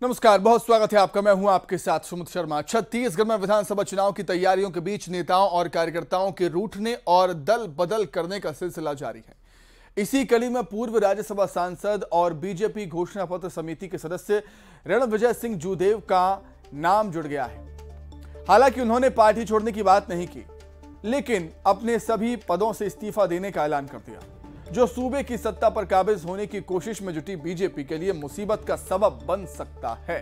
नमस्कार, बहुत स्वागत है आपका। मैं हूं आपके साथ सुमित शर्मा। छत्तीसगढ़ में विधानसभा चुनाव की तैयारियों के बीच नेताओं और कार्यकर्ताओं के रूठने और दल बदल करने का सिलसिला जारी है। इसी कड़ी में पूर्व राज्यसभा सांसद और बीजेपी घोषणा पत्र समिति के सदस्य रणविजय सिंह जूदेव का नाम जुड़ गया है। हालांकि उन्होंने पार्टी छोड़ने की बात नहीं की, लेकिन अपने सभी पदों से इस्तीफा देने का ऐलान कर दिया, जो सूबे की सत्ता पर काबिज होने की कोशिश में जुटी बीजेपी के लिए मुसीबत का सबब बन सकता है।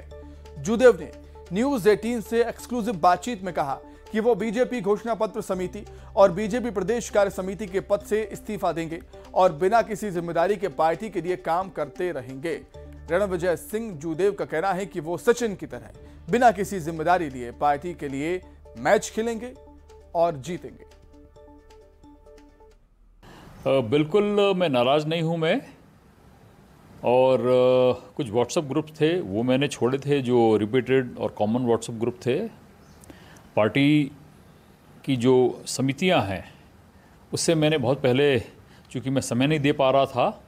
जूदेव ने न्यूज 18 से एक्सक्लूसिव बातचीत में कहा कि वो बीजेपी घोषणा पत्र समिति और बीजेपी प्रदेश कार्य समिति के पद से इस्तीफा देंगे और बिना किसी जिम्मेदारी के पार्टी के लिए काम करते रहेंगे। रणविजय सिंह जूदेव का कहना है कि वो सचिन की तरह बिना किसी जिम्मेदारी लिए पार्टी के लिए मैच खेलेंगे और जीतेंगे। बिल्कुल मैं नाराज़ नहीं हूँ मैं, और कुछ व्हाट्सएप ग्रुप थे वो मैंने छोड़े थे, जो रिपीटेड और कॉमन व्हाट्सएप ग्रुप थे। पार्टी की जो समितियां हैं उससे मैंने बहुत पहले, चूँकि मैं समय नहीं दे पा रहा था,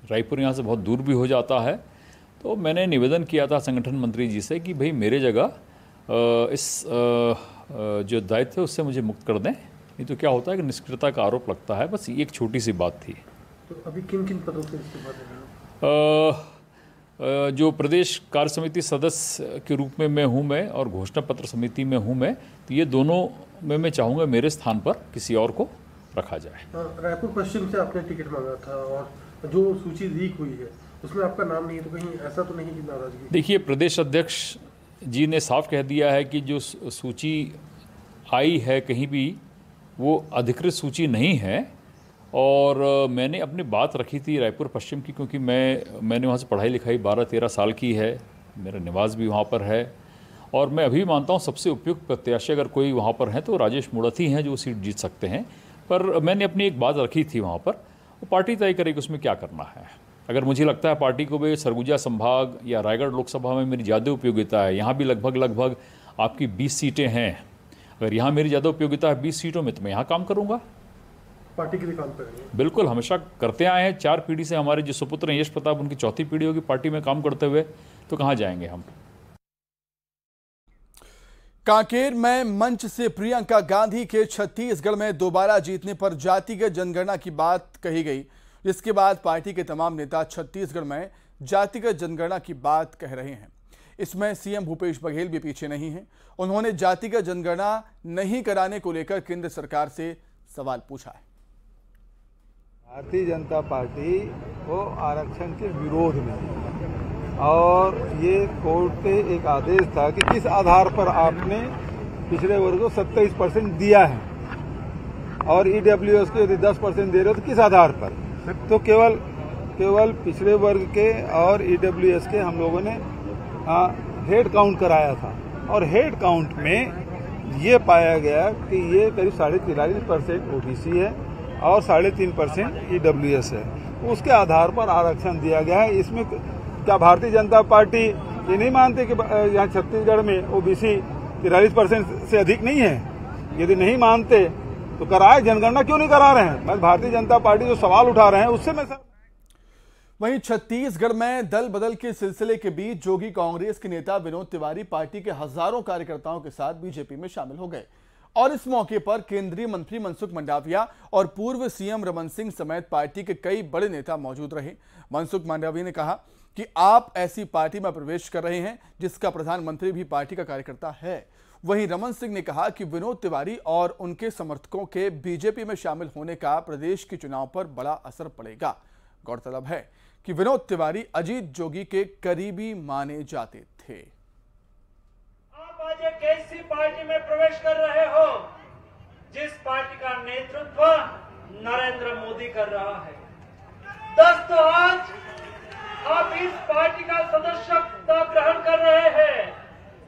रायपुर यहाँ से बहुत दूर भी हो जाता है, तो मैंने निवेदन किया था संगठन मंत्री जी से कि भाई मेरे जगह इस जो दायित्व है उससे मुझे मुक्त कर दें, नहीं तो क्या होता है कि निष्क्रियता का आरोप लगता है। बस ये एक छोटी सी बात थी। तो अभी किन किन पदों से इस्तीफा दे रहे हैं? जो प्रदेश कार्य समिति सदस्य के रूप में मैं हूँ मैं, और घोषणा पत्र समिति में हूँ मैं, तो ये दोनों में मैं चाहूँगा मेरे स्थान पर किसी और को रखा जाए। रायपुर पश्चिम से आपने टिकट मांगा था और जो सूची लीक हुई है उसमें आपका नाम नहीं है, तो कहीं ऐसा तो नहीं कि नाराजगी? देखिए, प्रदेश अध्यक्ष जी ने साफ कह दिया है कि जो सूची आई है कहीं भी वो अधिकृत सूची नहीं है, और मैंने अपनी बात रखी थी रायपुर पश्चिम की, क्योंकि मैंने वहाँ से पढ़ाई लिखाई 12-13 साल की है, मेरा निवास भी वहाँ पर है, और मैं अभी मानता हूँ सबसे उपयुक्त प्रत्याशी अगर कोई वहाँ पर है तो राजेश मूणत हैं जो सीट जीत सकते हैं। पर मैंने अपनी एक बात रखी थी वहाँ पर, वो पार्टी तय करेगी उसमें क्या करना है। अगर मुझे लगता है पार्टी को भी सरगुजा संभाग या रायगढ़ लोकसभा में मेरी ज़्यादा उपयोगिता है, यहाँ भी लगभग आपकी 20 सीटें हैं, अगर यहाँ मेरी ज़्यादा उपयोगिता है 20 सीटों में, तो मैं यहाँ काम करूँगा। पार्टी के लिए काम करेंगे? बिल्कुल, हमेशा करते आए हैं। 4 पीढ़ी से हमारे जो सुपुत्र हैं यश प्रताप, उनकी 4थी पीढ़ी होगी पार्टी में काम करते हुए, तो कहाँ जाएंगे हम। कांकेर में मंच से प्रियंका गांधी के छत्तीसगढ़ में दोबारा जीतने पर जातिगत जनगणना की बात कही गई, जिसके बाद पार्टी के तमाम नेता छत्तीसगढ़ में जातिगत जनगणना की बात कह रहे हैं। इसमें सीएम भूपेश बघेल भी पीछे नहीं हैं। उन्होंने जातिगत जनगणना नहीं कराने को लेकर केंद्र सरकार से सवाल पूछा है। भारतीय जनता पार्टी वो आरक्षण के विरोध में है, और ये कोर्ट के एक आदेश था कि किस आधार पर आपने पिछड़े वर्ग को 27% दिया है और ईडब्ल्यूएस को यदि 10% दे रहे हो तो किस आधार पर। तो केवल पिछड़े वर्ग के और ईडब्ल्यूएस के हम लोगों ने हेड काउंट कराया था, और हेड काउंट में ये पाया गया कि ये करीब 43.5% ओबीसी है और 3.5% ईडब्ल्यूएस है। उसके आधार पर आरक्षण दिया गया है। इसमें क्या भारतीय जनता पार्टी ये नहीं मानते कि यहाँ छत्तीसगढ़ में ओबीसी 43% से अधिक नहीं है? यदि नहीं मानते तो कराए, जनगणना क्यों नहीं करा रहे हैं? मैं भारतीय जनता पार्टी जो सवाल उठा रहे हैं उससे मैं सर। वहीं छत्तीसगढ़ में दल बदल के सिलसिले के बीच जोगी कांग्रेस के नेता विनोद तिवारी पार्टी के हजारों कार्यकर्ताओं के साथ बीजेपी में शामिल हो गए, और इस मौके पर केंद्रीय मंत्री मनसुख मंडाविया और पूर्व सीएम रमन सिंह समेत पार्टी के कई बड़े नेता मौजूद रहे। मनसुख मंडाविया ने कहा कि आप ऐसी पार्टी में प्रवेश कर रहे हैं जिसका प्रधानमंत्री भी पार्टी का कार्यकर्ता है। वहीं रमन सिंह ने कहा कि विनोद तिवारी और उनके समर्थकों के बीजेपी में शामिल होने का प्रदेश के चुनाव पर बड़ा असर पड़ेगा। गौरतलब है कि विनोद तिवारी अजीत जोगी के करीबी माने जाते थे। आप आज एक ऐसी पार्टी में प्रवेश कर रहे हो जिस पार्टी का नेतृत्व नरेंद्र मोदी कर रहा है। दोस्तों, आज आप इस पार्टी का सदस्यता ग्रहण कर रहे हैं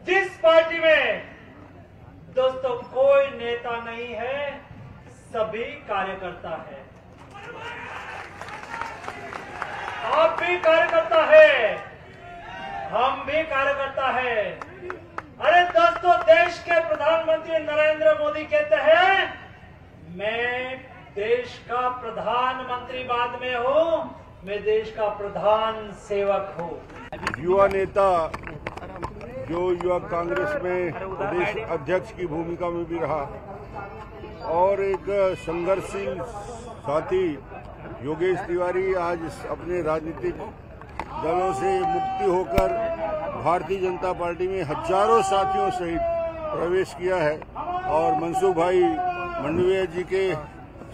जिस पार्टी में दोस्तों कोई नेता नहीं है, सभी कार्यकर्ता है। आप भी कार्यकर्ता है, हम भी कार्यकर्ता है। अरे दोस्तों, देश के प्रधानमंत्री नरेंद्र मोदी कहते हैं मैं देश का प्रधानमंत्री बाद में हूं, मैं देश का प्रधान सेवक हूं। युवा नेता जो युवा कांग्रेस में प्रदेश अध्यक्ष की भूमिका में भी रहा और एक संघर्षशील साथी योगेश तिवारी आज अपने राजनीतिक दलों से मुक्ति होकर भारतीय जनता पार्टी में हजारों साथियों सहित प्रवेश किया है और मनसुख भाई मंडविया जी के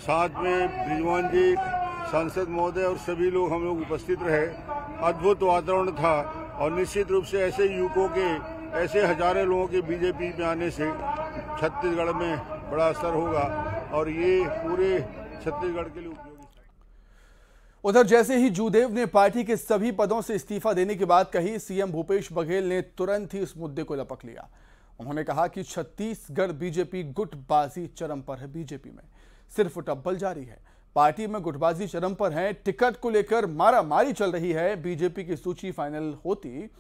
साथ में ब्रिजवान जी सांसद महोदय और सभी लोग हम लोग उपस्थित रहे। अद्भुत वातावरण था और निश्चित रूप से ऐसे युवकों के ऐसे हजारों लोगों के बीजेपी में आने से छत्तीसगढ़ में बड़ा असर होगा और ये पूरे छत्तीसगढ़ के लिए उपयोगी। उधर जैसे ही जूदेव ने पार्टी के सभी पदों से इस्तीफा देने की बात कही, सीएम भूपेश बघेल ने तुरंत ही इस मुद्दे को लपक लिया। उन्होंने कहा कि छत्तीसगढ़ बीजेपी गुटबाजी चरम पर है। बीजेपी में सिर्फ टब्बल जारी है, पार्टी में गुटबाजी चरम पर है। टिकट को लेकर मारामारी चल रही है। बीजेपी की सूची फाइनल होती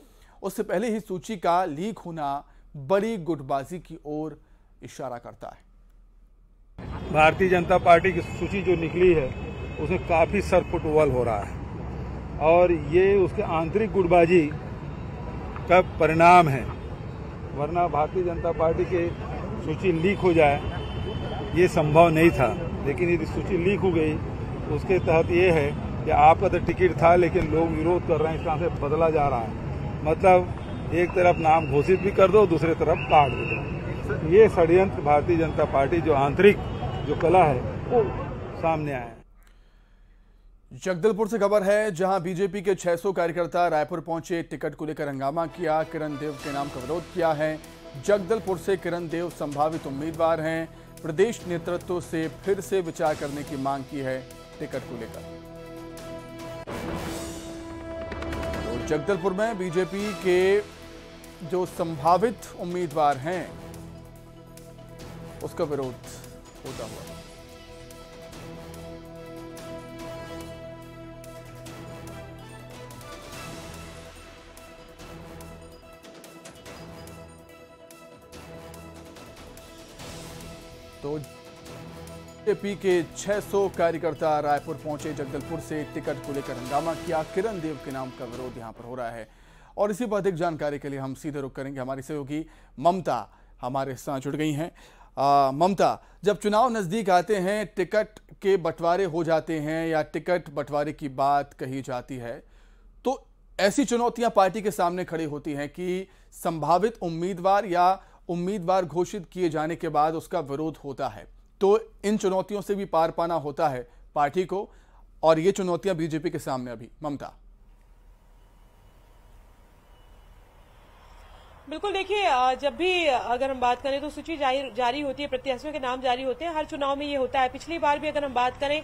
उससे पहले ही सूची का लीक होना बड़ी गुटबाजी की ओर इशारा करता है। भारतीय जनता पार्टी की सूची जो निकली है उसमें काफी सरपुटवल हो रहा है और ये उसके आंतरिक गुटबाजी का परिणाम है, वरना भारतीय जनता पार्टी की सूची लीक हो जाए ये संभव नहीं था। लेकिन यदि सूची लीक हो गई तो उसके तहत ये है कि आपका तो टिकट था लेकिन लोग विरोध कर रहे हैं, इस तरह से बदला जा रहा है। मतलब एक तरफ नाम घोषित भी कर दो, दूसरे तरफ काट भी दो। ये षड्यंत्र भारतीय जनता पार्टी जो आंतरिक जो कला है वो सामने आया है। जगदलपुर से खबर है, जहां बीजेपी के 600 कार्यकर्ता रायपुर पहुंचे, टिकट को लेकर हंगामा किया, किरण देव के नाम का विरोध किया है। जगदलपुर से किरण देव संभावित उम्मीदवार हैं। प्रदेश नेतृत्व से फिर से विचार करने की मांग की है टिकट को लेकर। तो जगदलपुर में बीजेपी के जो संभावित उम्मीदवार हैं उसका विरोध होता हुआ। तो बीजेपी के 600 कार्यकर्ता रायपुर पहुंचे, जगदलपुर से टिकट को लेकर हंगामा किया, किरण देव के नाम का विरोध यहां पर हो रहा है। और इसी पर अधिक जानकारी के लिए हम सीधे रुख करेंगे, हमारी सहयोगी ममता हमारे साथ जुड़ गई हैं। ममता, जब चुनाव नजदीक आते हैं, टिकट के बंटवारे हो जाते हैं या टिकट बंटवारे की बात कही जाती है, तो ऐसी चुनौतियां पार्टी के सामने खड़ी होती हैं कि संभावित उम्मीदवार या उम्मीदवार घोषित किए जाने के बाद उसका विरोध होता है। तो इन चुनौतियों से भी पार पाना होता है पार्टी को, और ये चुनौतियां बीजेपी के सामने अभी। ममता, बिल्कुल, देखिए, जब भी अगर हम बात करें तो सूची जारी होती है, प्रत्याशियों के नाम जारी होते हैं। हर चुनाव में ये होता है। पिछली बार भी अगर हम बात करें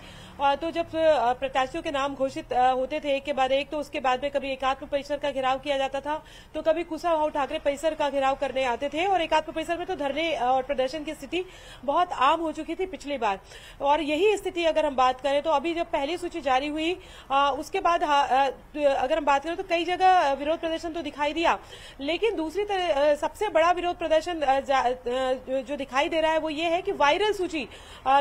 तो जब प्रत्याशियों के नाम घोषित होते थे एक के बाद एक, तो उसके बाद में कभी एकात्म परिसर का घेराव किया जाता था, तो कभी कुशाभाऊ ठाकरे परिसर का घेराव करने आते थे, और एकात्म परिसर में तो धरने और प्रदर्शन की स्थिति बहुत आम हो चुकी थी पिछली बार। और यही स्थिति अगर हम बात करें तो अभी जब पहली सूची जारी हुई उसके बाद अगर हम बात करें तो कई जगह विरोध प्रदर्शन तो दिखाई दिया, लेकिन दूसरी सबसे बड़ा विरोध प्रदर्शन जो दिखाई दे रहा है वो ये है कि वायरल सूची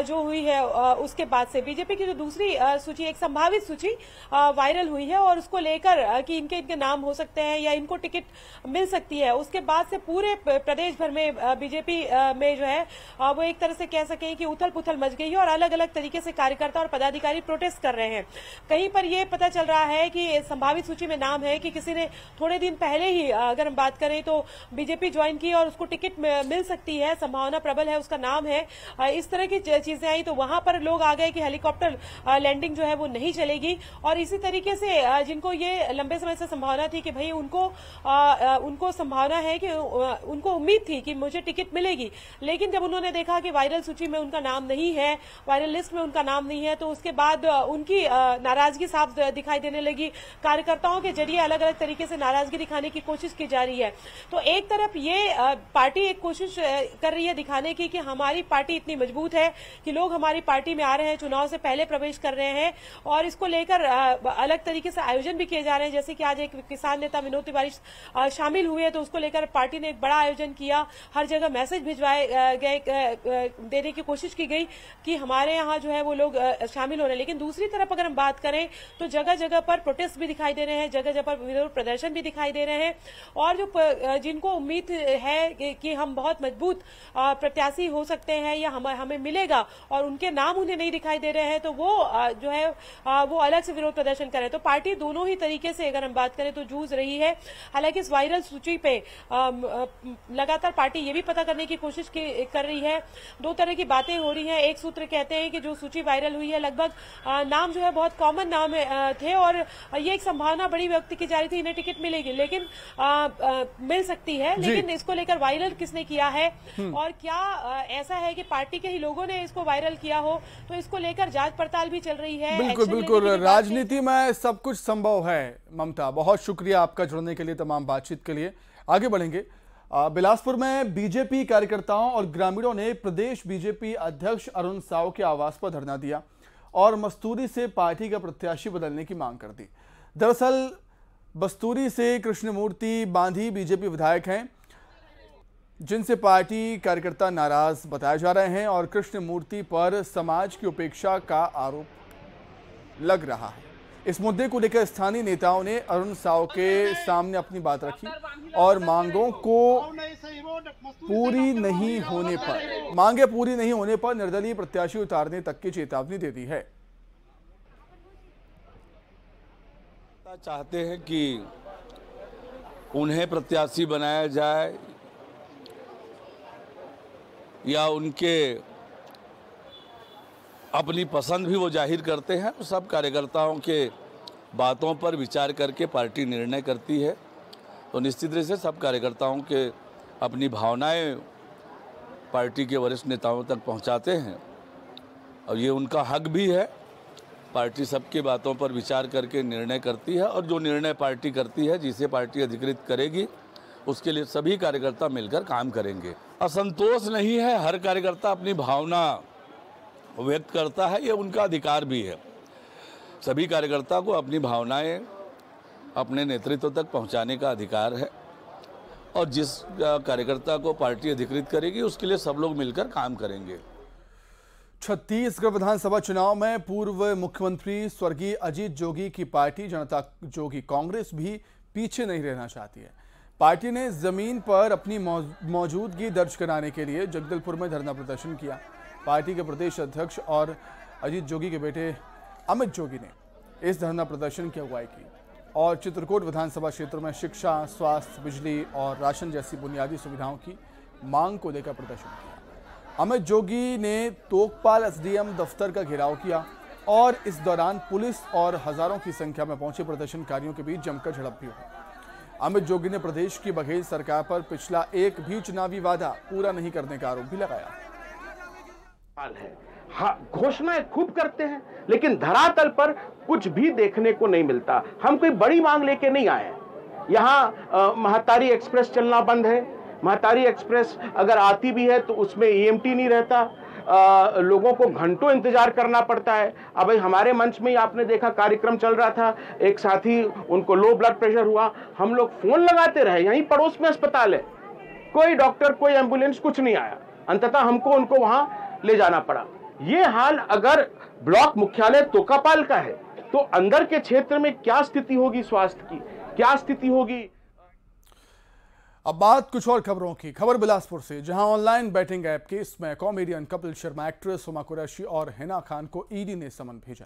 जो हुई है उसके बाद से बीजेपी की जो दूसरी सूची, एक संभावित सूची वायरल हुई है, और उसको लेकर कि इनके नाम हो सकते हैं या इनको टिकट मिल सकती है, उसके बाद से पूरे प्रदेश भर में बीजेपी में जो है वो एक तरह से कह सकें कि उथल पुथल मच गई है और अलग अलग तरीके से कार्यकर्ता और पदाधिकारी प्रोटेस्ट कर रहे हैं। कहीं पर ये पता चल रहा है कि संभावित सूची में नाम है कि किसी ने थोड़े दिन पहले ही अगर हम बात करें तो बीजेपी ज्वाइन की और उसको टिकट मिल सकती है, संभावना प्रबल है, उसका नाम है, इस तरह की चीजें आई, तो वहां पर लोग आ गए कि हेलीकॉप्टर लैंडिंग जो है वो नहीं चलेगी। और इसी तरीके से जिनको ये लंबे समय से संभावना थी कि भाई उनको संभावना है कि उनको उम्मीद थी कि मुझे टिकट मिलेगी, लेकिन जब उन्होंने देखा कि वायरल सूची में उनका नाम नहीं है, वायरल लिस्ट में उनका नाम नहीं है, तो उसके बाद उनकी नाराजगी साफ दिखाई देने लगी। कार्यकर्ताओं के जरिए अलग अलग तरीके से नाराजगी दिखाने की कोशिश की जा रही है। तो एक तरफ ये पार्टी एक कोशिश कर रही है दिखाने की कि हमारी पार्टी इतनी मजबूत है कि लोग हमारी पार्टी में आ रहे हैं, चुनाव से पहले प्रवेश कर रहे हैं और इसको लेकर अलग तरीके से आयोजन भी किए जा रहे हैं। जैसे कि आज एक किसान नेता विनोद तिवारी शामिल हुए तो उसको लेकर पार्टी ने एक बड़ा आयोजन किया, हर जगह मैसेज भिजवाए गए, देने की कोशिश की गई कि हमारे यहाँ जो है वो लोग शामिल हो रहे हैं। लेकिन दूसरी तरफ अगर हम बात करें तो जगह जगह पर प्रोटेस्ट भी दिखाई दे रहे हैं, जगह जगह पर विरोध प्रदर्शन भी दिखाई दे रहे हैं और जो जिनको उम्मीद है कि हम बहुत मजबूत प्रत्याशी हो सकते हैं या हमें मिलेगा और उनके नाम उन्हें नहीं दिखाई दे रहे हैं तो वो जो है वो अलग से विरोध प्रदर्शन कर रहे हैं। तो पार्टी दोनों ही तरीके से अगर हम बात करें तो जूझ रही है। हालांकि इस वायरल सूची पे लगातार पार्टी ये भी पता करने की कोशिश कर रही है। दो तरह की बातें हो रही हैं। एक सूत्र कहते हैं कि जो सूची वायरल हुई है लगभग नाम जो है बहुत कॉमन नाम थे और ये एक संभावना बड़ी व्यक्त की जा रही थी इन्हें टिकट मिलेगी, लेकिन मिल सकती है। लेकिन इसको लेकर वायरल किसने किया है और क्या ऐसा है कि पार्टी के ही लोगों ने इसको वायरल किया हो, तो इसको लेकर जांच पड़ताल भी चल रही है। बिल्कुल बिल्कुल, राजनीति में सब कुछ संभव है। ममता, बहुत शुक्रिया आपका जुड़ने के लिए, तमाम बातचीत के लिए। आगे बढ़ेंगे। बिलासपुर में बीजेपी कार्यकर्ताओं और ग्रामीणों ने प्रदेश बीजेपी अध्यक्ष अरुण साव के आवास पर धरना दिया और मस्तूरी से पार्टी का प्रत्याशी बदलने की मांग कर दी। दरअसल बस्तूरी से कृष्णमूर्ति बांधी बीजेपी विधायक हैं जिनसे पार्टी कार्यकर्ता नाराज बताए जा रहे हैं और कृष्णमूर्ति पर समाज की उपेक्षा का आरोप लग रहा है। इस मुद्दे को लेकर स्थानीय नेताओं ने अरुण साव के सामने अपनी बात रखी और मांगे पूरी नहीं होने पर निर्दलीय प्रत्याशी उतारने तक की चेतावनी दे दी है। चाहते हैं कि उन्हें प्रत्याशी बनाया जाए या उनके अपनी पसंद भी वो जाहिर करते हैं। सब कार्यकर्ताओं के बातों पर विचार करके पार्टी निर्णय करती है। तो निश्चित रूप से सब कार्यकर्ताओं के अपनी भावनाएं पार्टी के वरिष्ठ नेताओं तक पहुंचाते हैं और ये उनका हक भी है। पार्टी सबकी बातों पर विचार करके निर्णय करती है और जो निर्णय पार्टी करती है, जिसे पार्टी अधिकृत करेगी, उसके लिए सभी कार्यकर्ता मिलकर काम करेंगे। असंतोष नहीं है, हर कार्यकर्ता अपनी भावना व्यक्त करता है, ये उनका अधिकार भी है। सभी कार्यकर्ता को अपनी भावनाएं अपने नेतृत्व तक पहुंचाने का अधिकार है और जिस कार्यकर्ता को पार्टी अधिकृत करेगी उसके लिए सब लोग मिलकर काम करेंगे। छत्तीसगढ़ विधानसभा चुनाव में पूर्व मुख्यमंत्री स्वर्गीय अजीत जोगी की पार्टी जनता जोगी कांग्रेस भी पीछे नहीं रहना चाहती है। पार्टी ने जमीन पर अपनी मौजूदगी दर्ज कराने के लिए जगदलपुर में धरना प्रदर्शन किया। पार्टी के प्रदेश अध्यक्ष और अजीत जोगी के बेटे अमित जोगी ने इस धरना प्रदर्शन की अगुवाई की और चित्रकूट विधानसभा क्षेत्र में शिक्षा, स्वास्थ्य, बिजली और राशन जैसी बुनियादी सुविधाओं की मांग को लेकर प्रदर्शन किया। अमित जोगी ने तोकपाल एसडीएम दफ्तर का घेराव किया और इस दौरान पुलिस और हजारों की संख्या में पहुंचे प्रदर्शनकारियों के बीच जमकर झड़प भी हुई। अमित जोगी ने प्रदेश की बघेल सरकार पर पिछला एक भी चुनावी वादा पूरा नहीं करने का आरोप भी लगाया। हाँ, घोषणाएं खूब करते हैं लेकिन धरातल पर कुछ भी देखने को नहीं मिलता। हम कोई बड़ी मांग लेके नहीं आए। यहाँ महतारी एक्सप्रेस चलना बंद है। महतारी एक्सप्रेस अगर आती भी है तो उसमें ईएमटी नहीं रहता। लोगों को घंटों इंतजार करना पड़ता है। अब हमारे मंच में ही आपने देखा कार्यक्रम चल रहा था, एक साथी उनको लो ब्लड प्रेशर हुआ, हम लोग फोन लगाते रहे, यहीं पड़ोस में अस्पताल है, कोई डॉक्टर कोई एम्बुलेंस कुछ नहीं आया, अंततः हमको उनको वहां ले जाना पड़ा। ये हाल अगर ब्लॉक मुख्यालय तोकापाल का है तो अंदर के क्षेत्र में क्या स्थिति होगी, स्वास्थ्य की क्या स्थिति होगी। अब बात कुछ और खबरों की। खबर बिलासपुर से, जहां ऑनलाइन बैटिंग ऐप केस में कॉमेडियन कपिल शर्मा, एक्ट्रेस हुमा कुरैशी और हिना खान को ईडी ने समन भेजा।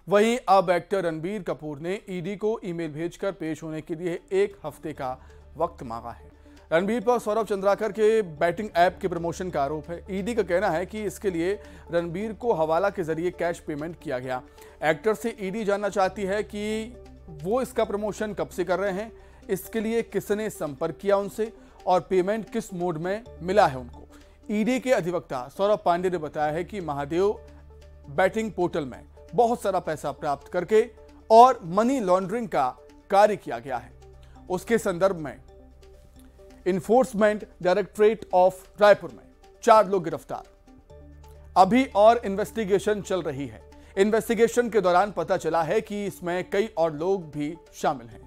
वहीं अब एक्टर रणबीर कपूर ने ईडी को ईमेल भेजकर पेश होने के लिए 1 हफ्ते का वक्त मांगा है। रणबीर पर सौरभ चंद्राकर के बैटिंग ऐप के प्रमोशन का आरोप है। ईडी का कहना है कि इसके लिए रणबीर को हवाला के जरिए कैश पेमेंट किया गया। एक्टर से ईडी जानना चाहती है कि वो इसका प्रमोशन कब से कर रहे हैं, इसके लिए किसने संपर्क किया उनसे और पेमेंट किस मोड में मिला है उनको। ईडी के अधिवक्ता सौरभ पांडे ने बताया है कि महादेव बैटिंग पोर्टल में बहुत सारा पैसा प्राप्त करके और मनी लॉन्ड्रिंग का कार्य किया गया है। उसके संदर्भ में इन्फोर्समेंट डायरेक्टरेट ऑफ रायपुर में 4 लोग गिरफ्तार। अभी और इन्वेस्टिगेशन चल रही है। इन्वेस्टिगेशन के दौरान पता चला है कि इसमें कई और लोग भी शामिल हैं,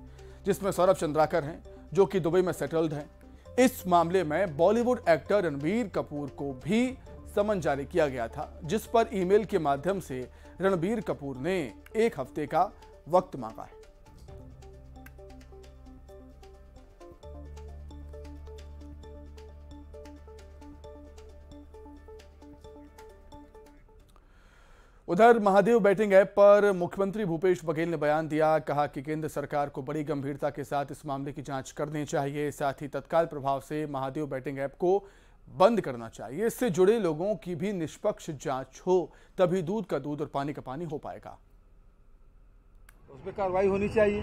जिसमें सौरभ चंद्राकर हैं जो कि दुबई में सेटल्ड हैं। इस मामले में बॉलीवुड एक्टर रणबीर कपूर को भी समन जारी किया गया था, जिस पर ईमेल के माध्यम से रणबीर कपूर ने 1 हफ्ते का वक्त मांगा है। उधर महादेव बैटिंग ऐप पर मुख्यमंत्री भूपेश बघेल ने बयान दिया। कहा कि केंद्र सरकार को बड़ी गंभीरता के साथ इस मामले की जांच करनी चाहिए, साथ ही तत्काल प्रभाव से महादेव बैटिंग ऐप को बंद करना चाहिए। इससे जुड़े लोगों की भी निष्पक्ष जांच हो, तभी दूध का दूध और पानी का पानी हो पाएगा। उस पर कार्रवाई होनी चाहिए,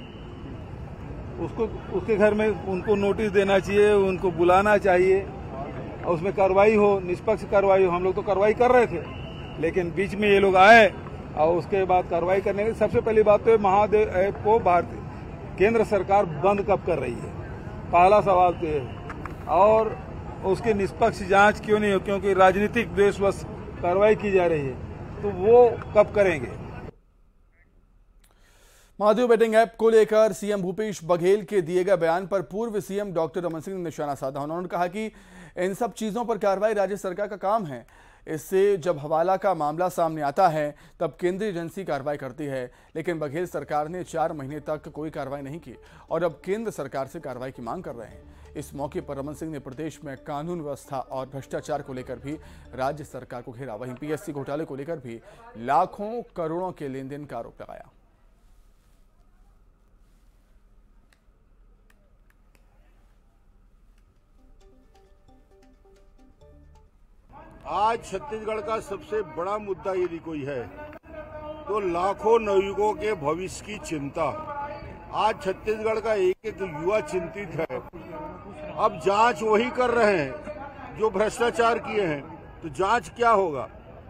उसके घर में उनको नोटिस देना चाहिए, उनको बुलाना चाहिए और उसमें कार्रवाई हो, निष्पक्ष कार्रवाई हो। हम लोग तो कार्रवाई कर रहे थे, लेकिन बीच में ये लोग आए और उसके बाद कार्रवाई करने की सबसे पहली बात तो महादेव ऐप को केंद्र सरकार बंद कब कर रही है, पहला सवाल तो है। और उसकी निष्पक्ष जांच क्यों नहीं हो, क्योंकि राजनीतिक द्वेषवश कार्रवाई की जा रही है, तो वो कब करेंगे। महादेव बैटिंग ऐप को लेकर सीएम भूपेश बघेल के दिए गए बयान पर पूर्व सीएम डॉक्टर रमन सिंह ने निशाना साधा। उन्होंने कहा कि इन सब चीजों पर कार्रवाई राज्य सरकार का काम है। इससे जब हवाला का मामला सामने आता है तब केंद्रीय एजेंसी कार्रवाई करती है, लेकिन बघेल सरकार ने 4 महीने तक कोई कार्रवाई नहीं की और अब केंद्र सरकार से कार्रवाई की मांग कर रहे हैं। इस मौके पर रमन सिंह ने प्रदेश में कानून व्यवस्था और भ्रष्टाचार को लेकर भी राज्य सरकार को घेरा। वहीं पीएससी घोटाले को लेकर भी लाखों करोड़ों के लेन देन का आरोप लगाया। आज छत्तीसगढ़ का सबसे बड़ा मुद्दा यदि कोई है तो लाखों नवयुवकों के भविष्य की चिंता। आज छत्तीसगढ़ का एक एक युवा चिंतित है। अब जांच वही कर रहे हैं जो भ्रष्टाचार किए हैं, तो जांच क्या होगा?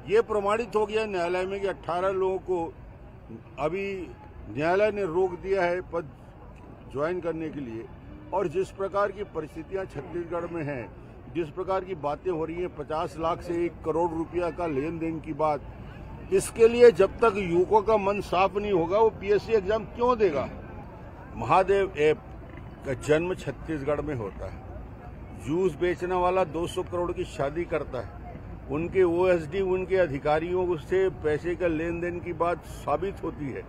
ये प्रमाणित हो गया न्यायालय में कि 18 लोगों को अभी न्यायालय ने रोक दिया है पद ज्वाइन करने के लिए। और जिस प्रकार की परिस्थितियां छत्तीसगढ़ में हैं, जिस प्रकार की बातें हो रही हैं, 50 लाख से 1 करोड़ रुपया का लेन देन की बात, इसके लिए जब तक युवकों का मन साफ नहीं होगा वो पीएससी एग्जाम क्यों देगा? महादेव ऐप का जन्म छत्तीसगढ़ में होता है। जूस बेचने वाला 200 करोड़ की शादी करता है, उनके ओएसडी उनके अधिकारियों से पैसे का लेन देन की बात साबित होती है।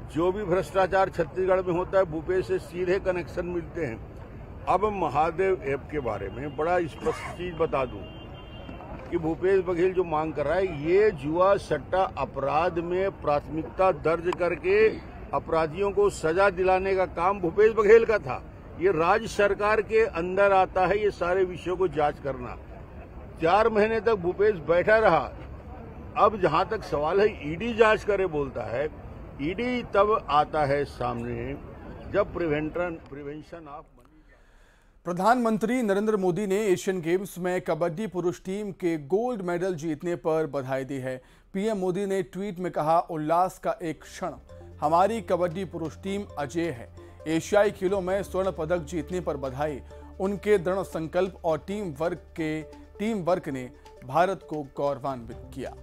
जो भी भ्रष्टाचार छत्तीसगढ़ में होता है भूपेश से सीधे कनेक्शन मिलते हैं। अब महादेव ऐप के बारे में बड़ा स्पष्ट चीज बता दूं कि भूपेश बघेल जो मांग कर रहा है, ये जुआ सट्टा अपराध में प्राथमिकता दर्ज करके अपराधियों को सजा दिलाने का काम भूपेश बघेल का था। ये राज्य सरकार के अंदर आता है ये सारे विषयों को जांच करना। 4 महीने तक भूपेश बैठा रहा। अब जहां तक सवाल है ईडी जांच करे बोलता है, ईडी तब आता है सामने जब प्रिवेंशन ऑफ। प्रधानमंत्री नरेंद्र मोदी ने एशियन गेम्स में कबड्डी पुरुष टीम के गोल्ड मेडल जीतने पर बधाई दी है। पीएम मोदी ने ट्वीट में कहा, उल्लास का एक क्षण, हमारी कबड्डी पुरुष टीम अजेय है। एशियाई खेलों में स्वर्ण पदक जीतने पर बधाई। उनके दृढ़ संकल्प और टीम वर्क ने भारत को गौरवान्वित किया।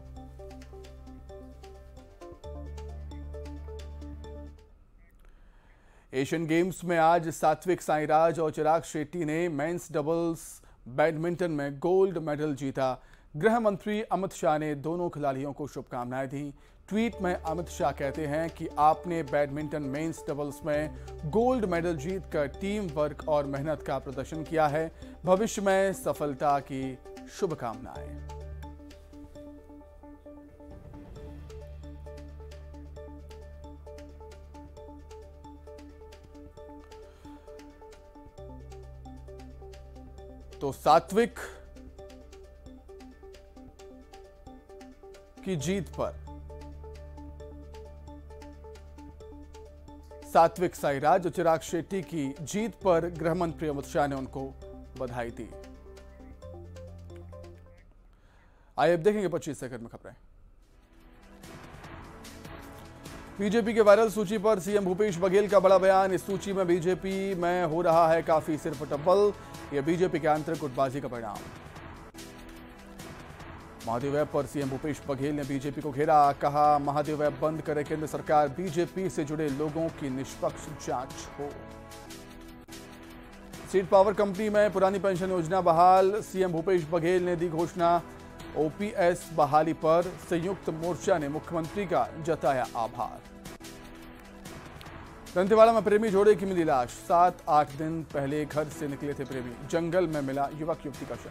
एशियन गेम्स में आज सात्विक साईराज और चिराग शेट्टी ने मेंस डबल्स बैडमिंटन में गोल्ड मेडल जीता। गृह मंत्री अमित शाह ने दोनों खिलाड़ियों को शुभकामनाएं दी। ट्वीट में अमित शाह कहते हैं कि आपने बैडमिंटन मेंस डबल्स में गोल्ड मेडल जीतकर टीम वर्क और मेहनत का प्रदर्शन किया है। भविष्य में सफलता की शुभकामनाएं। तो सात्विक की जीत पर सात्विक साईराज और चिराग शेट्टी की जीत पर गृह मंत्री अमित शाह ने उनको बधाई दी। आइए अब देखेंगे 25 सेकंड में खबरें। बीजेपी के वायरल सूची पर सीएम भूपेश बघेल का बड़ा बयान। इस सूची में बीजेपी में हो रहा है काफी सिरफटब्बल, यह बीजेपी के आंतरिक गुटबाजी का परिणाम। महादेव ऐप पर सीएम भूपेश बघेल ने बीजेपी को घेरा, कहा महादेव ऐप बंद करे केंद्र सरकार, बीजेपी से जुड़े लोगों की निष्पक्ष जांच हो। स्टेट पावर कंपनी में पुरानी पेंशन योजना बहाल, सीएम भूपेश बघेल ने दी घोषणा। ओपीएस बहाली पर संयुक्त मोर्चा ने मुख्यमंत्री का जताया आभार। दंतेवाड़ा में प्रेमी जोड़े की मिली लाश, 7-8 दिन पहले घर से निकले थे प्रेमी, जंगल में मिला युवक युवती का शव।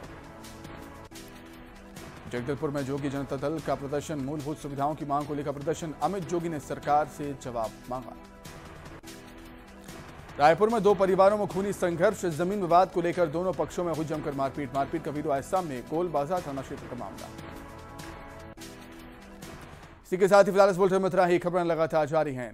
जगदलपुर में जोगी जनता दल का प्रदर्शन, मूलभूत सुविधाओं की मांग को लेकर प्रदर्शन, अमित जोगी ने सरकार से जवाब मांगा। रायपुर में 2 परिवारों में खूनी संघर्ष, जमीन विवाद को लेकर दोनों पक्षों में हुई जमकर मारपीट का वीडियो आए सामने, गोल बाजार थाना क्षेत्र का मामला। इसी के साथ ही फिलहाल इस बुलेटिन में इतना ही, खबरें लगातार जारी हैं।